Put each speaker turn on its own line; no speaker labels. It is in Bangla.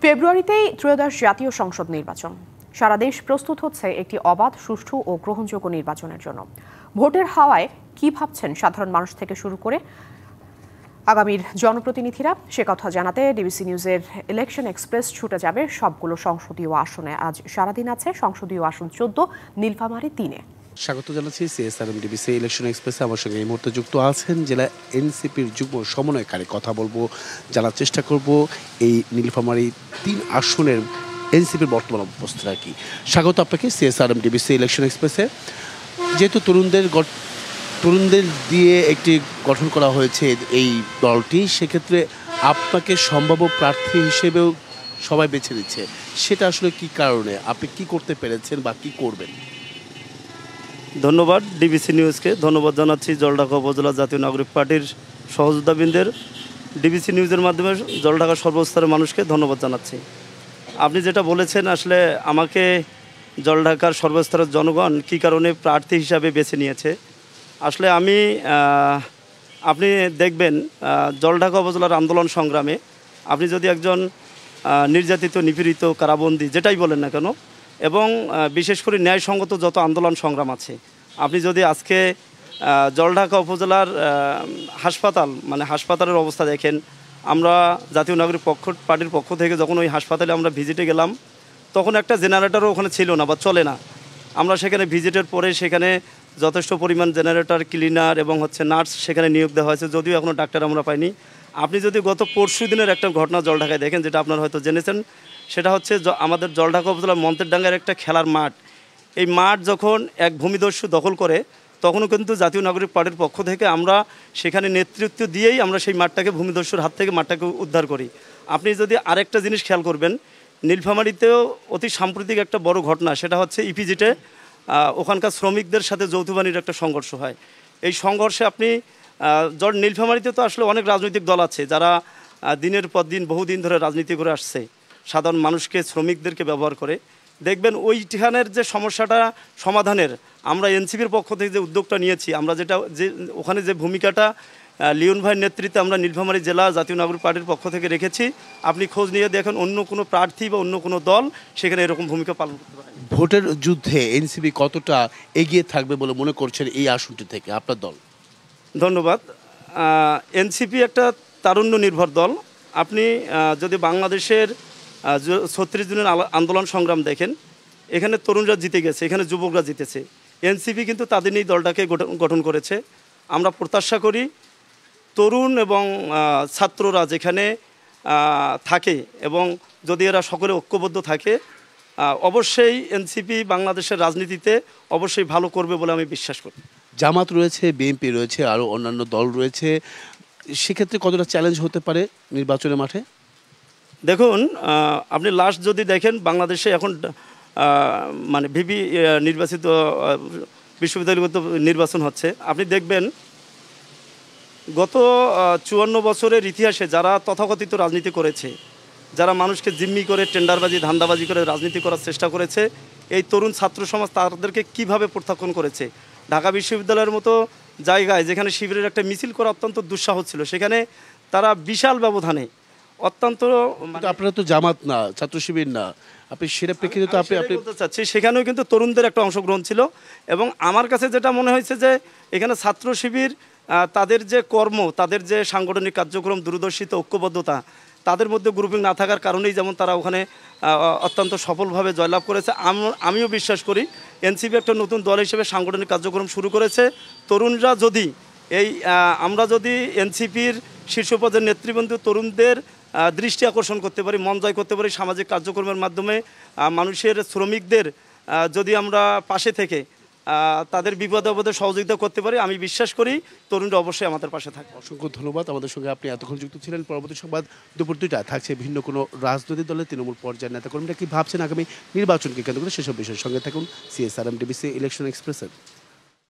ফেব্রুয়ারিতেই ত্রয়োদশ জাতীয় সংসদ নির্বাচন। সারা দেশ প্রস্তুত হচ্ছে একটি অবাধ, সুষ্ঠু ও গ্রহণযোগ্য নির্বাচনের জন্য। ভোটের হাওয়ায় কি ভাবছেন সাধারণ মানুষ থেকে শুরু করে আগামীর জনপ্রতিনিধিরা, সে কথা জানাতে ডিবিসি নিউজের ইলেকশন এক্সপ্রেস ছুটে যাবে সবগুলো সংসদীয় আসনে। আজ সারাদিন আছে সংসদীয় আসন 14, নীলফামারী 3-এ।
স্বাগত জানাচ্ছি সিএসআরএম ডিবিসি ইলেকশন এক্সপ্রেসে। আমার সঙ্গে এই মুহূর্তে যুক্ত আছেন জেলা এনসিপির যুগ্ম সমন্বয়কারী। কথা বলবো, জানার চেষ্টা করব এই নীলফামারী 3 আসনের এনসিপির বর্তমান অবস্থা কি। স্বাগত আপনাকে সিএসআরএম ডিবিসি ইলেকশন এক্সপ্রেসে। যেহেতু তরুণদের দিয়ে একটি গঠন করা হয়েছে এই দলটি, সেক্ষেত্রে আপনাকে সম্ভাব্য প্রার্থী হিসেবেও সবাই বেছে নিচ্ছে, সেটা আসলে কি কারণে? আপনি কি করতে পেরেছেন বা কি করবেন?
ধন্যবাদ ডিবিসি নিউজকে, ধন্যবাদ জানাচ্ছি জলঢাকা উপজেলা জাতীয় নাগরিক পার্টির সহযোদ্ধাবৃন্দের। ডিবিসি নিউজের মাধ্যমে জলঢাকা সর্বস্তরের মানুষকে ধন্যবাদ জানাচ্ছি। আপনি যেটা বলেছেন, আসলে আমাকে জলঢাকার সর্বস্তরের জনগণ কী কারণে প্রার্থী হিসাবে বেছে নিয়েছে। আসলে আপনি দেখবেন জলঢাকা উপজেলার আন্দোলন সংগ্রামে আপনি যদি একজন নির্যাতিত, নিপীড়িত, কারাবন্দী, যেটাই বলেন না কেন, এবং বিশেষ করে ন্যায়সঙ্গত যত আন্দোলন সংগ্রাম আছে, আপনি যদি আজকে জলঢাকা উপজেলার হাসপাতালের অবস্থা দেখেন, আমরা জাতীয় নাগরিক পার্টির পক্ষ থেকে যখন ওই হাসপাতালে আমরা ভিজিটে গেলাম, তখন একটা জেনারেটরও ওখানে ছিল না বা চলে না। আমরা সেখানে ভিজিটের পরে সেখানে যথেষ্ট পরিমাণ জেনারেটর, ক্লিনার এবং নার্স সেখানে নিয়োগ দেওয়া হয়েছে, যদিও এখনও ডাক্তার আমরা পাইনি। আপনি যদি গত পরশু দিনের একটা ঘটনা জলঢাকায় দেখেন, যেটা আপনারা হয়তো জেনেছেন, সেটা হচ্ছে আমাদের জলঢাকা উপজেলার মন্তেরডাঙ্গার একটা খেলার মাঠ। এই মাঠ যখন এক ভূমিদস্যু দখল করে, তখনও কিন্তু জাতীয় নাগরিক পার্টির পক্ষ থেকে আমরা সেখানে নেতৃত্ব দিয়েই আমরা সেই মাঠটাকে, ভূমিদস্যুর হাত থেকে মাঠটাকে উদ্ধার করি। আপনি যদি আরেকটা জিনিস খেয়াল করবেন, নীলফামারীতেও অতি সাম্প্রতিক একটা বড় ঘটনা, সেটা হচ্ছে ইপিজেটে ওখানকার শ্রমিকদের সাথে যৌথ বাহিনীর একটা সংঘর্ষ হয়। এই সংঘর্ষে আপনি নীলফামারীতে তো আসলে অনেক রাজনৈতিক দল আছে যারা দিনের পর দিন বহুদিন ধরে রাজনীতি করে আসছে, সাধারণ মানুষকে, শ্রমিকদেরকে ব্যবহার করে। দেখবেন ওই ঠিকানের যে সমস্যাটা সমাধানের আমরা এনসিপির পক্ষ থেকে যে উদ্যোগটা নিয়েছি, আমরা ওখানে যে ভূমিকাটা লিওন ভাইয়ের নেতৃত্বে আমরা নীলফামারী জেলা জাতীয় নাগরিক পার্টির পক্ষ থেকে রেখেছি, আপনি খোঁজ নিয়ে দেখেন অন্য কোনো প্রার্থী বা অন্য কোনো দল সেখানে এরকম ভূমিকা পালন করতে পারে।
ভোটের যুদ্ধে এনসিপি কতটা এগিয়ে থাকবে বলে মনে করছেন এই আসনটি থেকে আপনার দল?
ধন্যবাদ। এনসিপি একটা তারুণ্য নির্ভর দল। আপনি যদি বাংলাদেশের 36 দিনের আন্দোলন সংগ্রাম দেখেন, এখানে তরুণরা জিতে গেছে, এখানে যুবকরা জিতেছে। এনসিপি কিন্তু তাদের নিয়ে দলটাকে গঠন করেছে। আমরা প্রত্যাশা করি তরুণ এবং ছাত্ররা যেখানে থাকে এবং যদি এরা সকলে ঐক্যবদ্ধ থাকে, অবশ্যই এনসিপি বাংলাদেশের রাজনীতিতে অবশ্যই ভালো করবে বলে আমি বিশ্বাস করি।
জামাত রয়েছে, বিএনপি রয়েছে, আরও অন্যান্য দল রয়েছে, সেক্ষেত্রে কতটা চ্যালেঞ্জ হতে পারে নির্বাচনের মাঠে?
দেখুন, আপনি লাস্ট যদি দেখেন, বাংলাদেশে এখন ভিপি নির্বাচিত বিশ্ববিদ্যালয়গত নির্বাচন হচ্ছে। আপনি দেখবেন গত 54 বছরের ইতিহাসে যারা তথাকথিত রাজনীতি করেছে, যারা মানুষকে জিম্মি করে, টেন্ডারবাজি, ধান্দাবাজি করে রাজনীতি করার চেষ্টা করেছে, এই তরুণ ছাত্র সমাজ তাদেরকে কিভাবে প্রত্যাখ্যান করেছে। ঢাকা বিশ্ববিদ্যালয়ের মতো জায়গায় যেখানে শিবিরের একটা মিছিল করা অত্যন্ত দুঃসাহস ছিল, সেখানে তারা বিশাল ব্যবধানে অত্যন্ত,
আপনারা তো জামাত না, ছাত্র শিবির না, আপনি সেটা প্রেক্ষিতে তো আপনি
বলতে চাচ্ছি, সেখানেও কিন্তু তরুণদের একটা অংশগ্রহণ ছিল। এবং আমার কাছে যেটা মনে হয়েছে যে এখানে ছাত্র শিবির তাদের যে কর্ম, তাদের যে সাংগঠনিক কার্যক্রম, দূরদর্শিতা, ঐক্যবদ্ধতা, তাদের মধ্যে গ্রুপিং না থাকার কারণেই যেমন তারা ওখানে অত্যন্ত সফলভাবে জয়লাভ করেছে। আমিও বিশ্বাস করি এনসিপি একটা নতুন দল হিসেবে সাংগঠনিক কার্যক্রম শুরু করেছে। তরুণরা যদি আমরা যদি এনসিপির শীর্ষ পর্যায়ের নেতৃবৃন্দ তরুণদের দৃষ্টি আকর্ষণ করতে পারি, মন জয় করতে পারি, সামাজিক কার্যক্রমের মাধ্যমে মানুষের, শ্রমিকদের যদি আমরা পাশে থেকে তাদের বিপদে আপদে সহযোগিতা করতে পারি, আমি বিশ্বাস করি তরুণরা অবশ্যই আমাদের পাশে থাকবে।
অসংখ্য ধন্যবাদ। আমাদের সঙ্গে আপনি এতক্ষণ যুক্ত ছিলেন। পরবর্তী সংবাদ দুপুর 2টায় থাকছে ভিন্ন কোনো রাজনৈতিক দলের তৃণমূল পর্যায়ের নেতাকর্মীরা কি ভাবছেন আগামী নির্বাচনকে কেন্দ্র করে, সেসব বিষয়ের সঙ্গে থাকুন সিএসআরএম ডিবিসি ইলেকশন এক্সপ্রেসের।